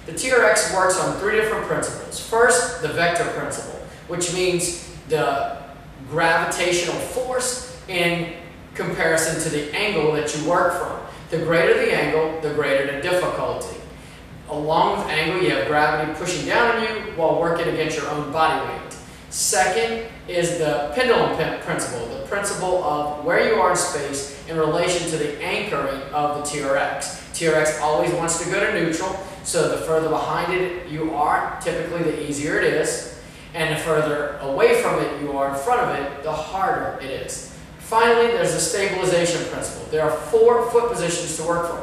The TRX works on 3 different principles. First, the vector principle, which means the gravitational force in comparison to the angle that you work from. The greater the angle, the greater the difficulty. Along with angle, you have gravity pushing down on you while working against your own body weight. Second is the pendulum principle, the principle of where you are in space in relation to the anchoring of the TRX. TRX always wants to go to neutral, so the further behind it you are, typically the easier it is, and the further away from it you are in front of it, the harder it is. Finally, there's the stabilization principle. There are 4 foot positions to work from.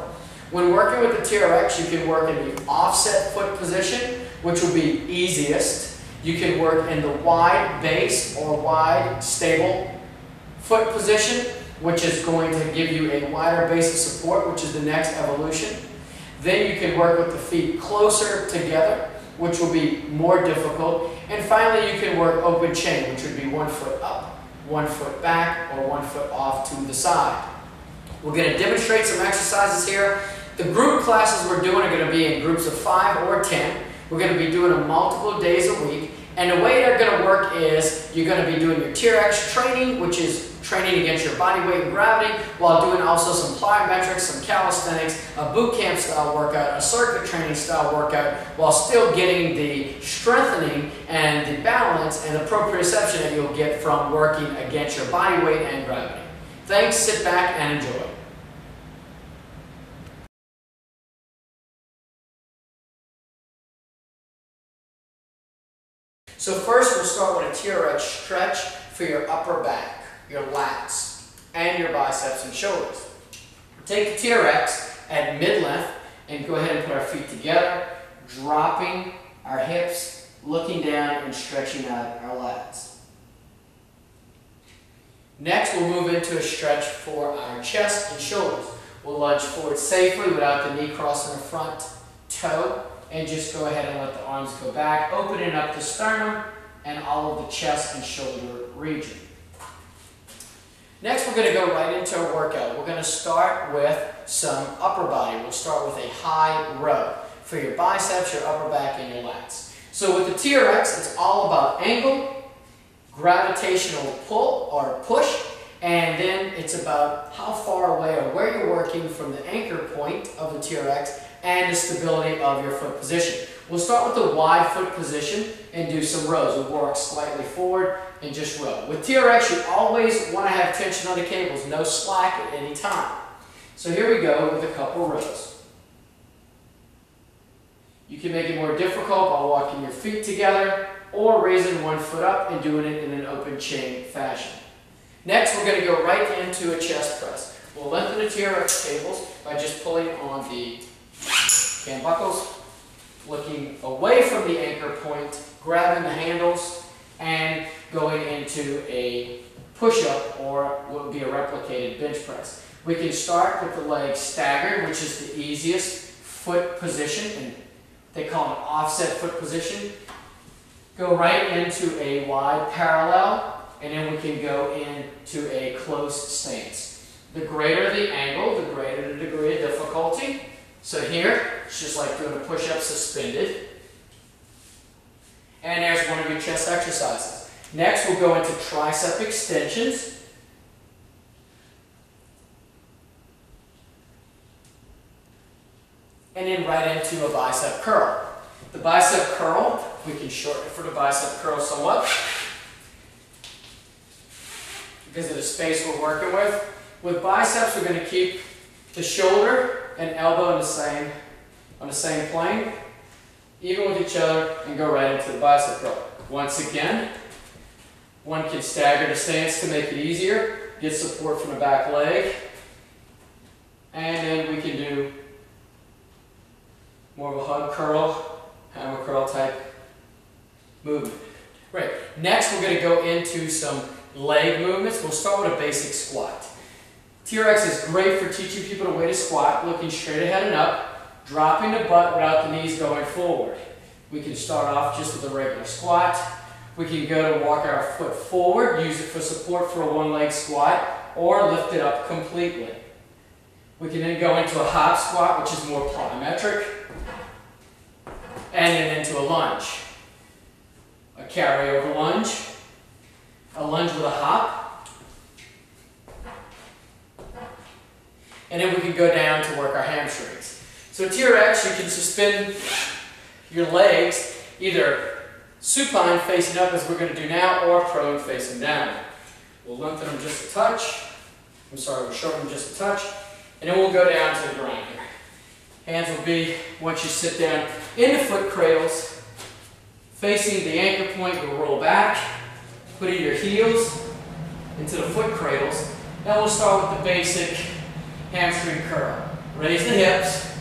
When working with the TRX, you can work in the offset foot position, which will be easiest. You can work in the wide base or wide stable foot position, which is going to give you a wider base of support, which is the next evolution. Then you can work with the feet closer together, which will be more difficult. And finally, you can work open chain, which would be 1 foot up, 1 foot back, or 1 foot off to the side. We're going to demonstrate some exercises here. The group classes we're doing are going to be in groups of 5 or 10. We're going to be doing them multiple days a week. And the way they're going to work is you're going to be doing your TRX training, which is training against your body weight and gravity, while doing also some plyometrics, some calisthenics, a boot camp style workout, a circuit training style workout, while still getting the strengthening and the balance and the proprioception that you'll get from working against your body weight and gravity. Thanks, sit back and enjoy. So first we'll start with a TRX stretch for your upper back, your lats, and your biceps and shoulders. Take the TRX at mid-length and go ahead and put our feet together, dropping our hips, looking down and stretching out our lats. Next we'll move into a stretch for our chest and shoulders. We'll lunge forward safely without the knee crossing the front toe. And just go ahead and let the arms go back, opening up the sternum and all of the chest and shoulder region. Next, we're going to go right into our workout. We're going to start with some upper body. We'll start with a high row for your biceps, your upper back, and your lats. So with the TRX, it's all about angle, gravitational pull or push, and then it's about how far away or where you're working from the anchor point of the TRX and the stability of your foot position. We'll start with the wide foot position and do some rows. We'll walk slightly forward and just row. With TRX, you always want to have tension on the cables, no slack at any time. So here we go with a couple rows. You can make it more difficult by walking your feet together or raising 1 foot up and doing it in an open chain fashion. Next, we're going to go right into a chest press. We'll lengthen the TRX cables by just pulling on the cam buckles, looking away from the anchor point, grabbing the handles, and going into a push-up or what would be a replicated bench press. We can start with the legs staggered, which is the easiest foot position, and they call it an offset foot position. Go right into a wide parallel, and then we can go into a closed stance. The greater the angle, the greater the degree of difficulty. So here, it's just like doing a push-up suspended. And there's one of your chest exercises. Next, we'll go into tricep extensions. And then right into a bicep curl. The bicep curl, we can shorten it for the bicep curl somewhat because of the space we're working with. With biceps, we're going to keep the shoulder and elbow on the same plane, even with each other, and go right into the bicep curl. Once again, one can stagger the stance to make it easier, get support from the back leg, and then we can do more of a hug curl, hammer curl type movement. Right. Next, we're going to go into some leg movements. We'll start with a basic squat. TRX is great for teaching people the way to squat, looking straight ahead and up, dropping the butt without the knees going forward. We can start off just with a regular squat. We can go to walk our foot forward, use it for support for a one-leg squat, or lift it up completely. We can then go into a hop squat, which is more plyometric. and then into a lunge. A carryover lunge, a lunge with a hop, and then we can go down to work our hamstrings. So TRX, you can suspend your legs either supine facing up as we're going to do now, or prone facing down. We'll lengthen them just a touch. We'll shorten them just a touch, and then we'll go down to the ground here. Hands will be, once you sit down in the foot cradles, facing the anchor point, you'll roll back, putting your heels into the foot cradles. Then we'll start with the basic hamstring curl. Raise the hips,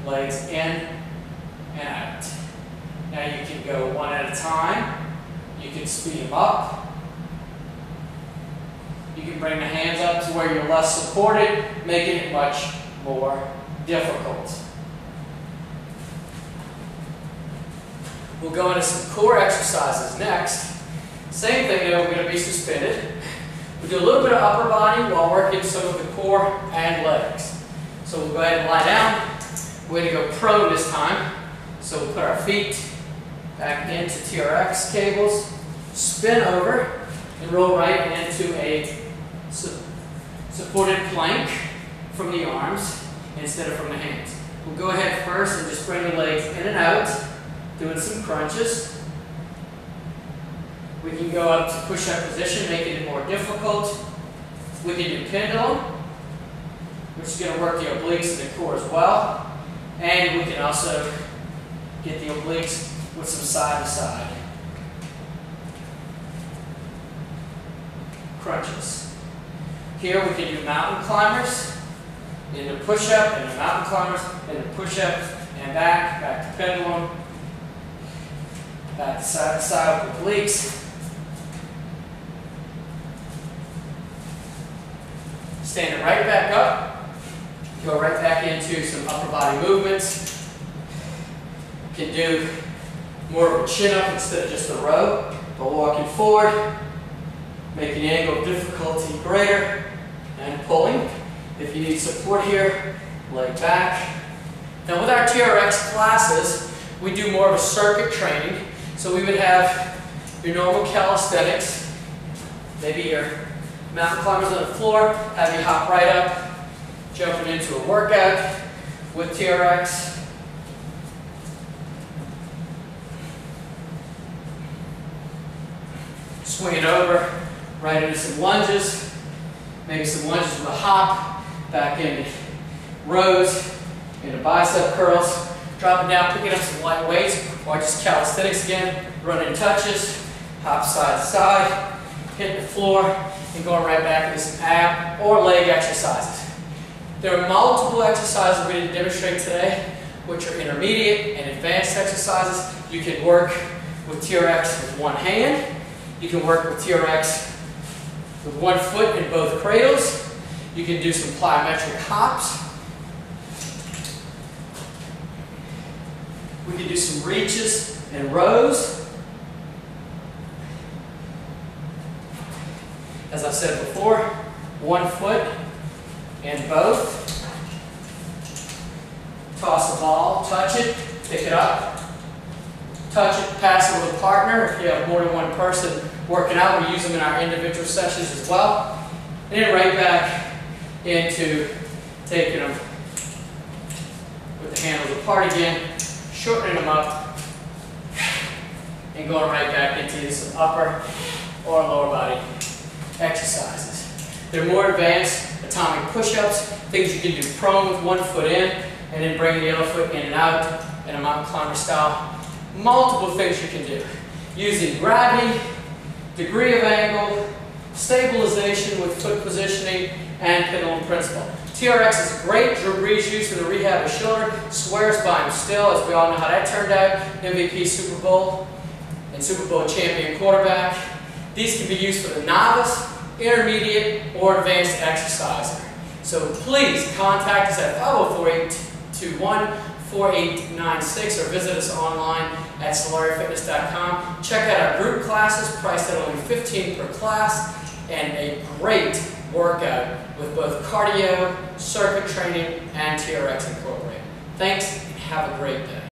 legs in and out. Now you can go one at a time. You can speed them up. You can bring the hands up to where you're less supported, making it much more difficult. We'll go into some core exercises next. Same thing though, we're going to be suspended. We'll do a little bit of upper body while working some of the core and legs. So we'll go ahead and lie down. We're going to go prone this time. So we'll put our feet back into TRX cables, spin over, and roll right into a supported plank from the arms instead of from the hands. We'll go ahead first and just bring the legs in and out, doing some crunches. We can go up to push-up position, making it more difficult. We can do pendulum, which is going to work the obliques and the core as well. And we can also get the obliques with some side-to-side crunches. Here we can do mountain climbers, into push-up, into mountain climbers, into push-up, and back to pendulum, back to side with obliques. Stand right back up, go right back into some upper body movements. You can do more of a chin up instead of just a row, but walking forward, making the angle of difficulty greater, and pulling. If you need support here, leg back. Now with our TRX classes, we do more of a circuit training. So we would have your normal calisthenics, maybe your mountain climbers on the floor, have you hop right up, jumping into a workout with TRX. Swinging over, right into some lunges, maybe some lunges with a hop, back into rows, into bicep curls, dropping down, picking up some light weights, or just calisthenics again, running touches, hop side to side, hitting the floor, and going right back into some ab or leg exercises. There are multiple exercises we're going to demonstrate today, which are intermediate and advanced exercises. You can work with TRX with one hand. You can work with TRX with one foot in both cradles. You can do some plyometric hops. We can do some reaches and rows. As I've said before, one foot in both. Toss a ball, touch it, pick it up, touch it, pass it with a partner. If you have more than one person working out, we use them in our individual sessions as well. And then right back into taking them with the handles apart again, shortening them up, and going right back into some upper or lower body exercises. They're more advanced atomic push-ups, things you can do prone with one foot in, and then bring the other foot in and out in a mountain climber style. Multiple things you can do. Using gravity, degree of angle, stabilization with foot positioning, and pendulum principle. TRX is great. Drew Brees used for the rehab of shoulder, swears by him still, as we all know how that turned out. MVP Super Bowl and Super Bowl champion quarterback. These can be used for the novice, intermediate, or advanced exerciser. So please contact us at 504-821-4896 or visit us online at salirefitness.com. Check out our group classes, priced at only $15 per class, and a great workout with both cardio, circuit training, and TRX incorporated. Thanks, and have a great day.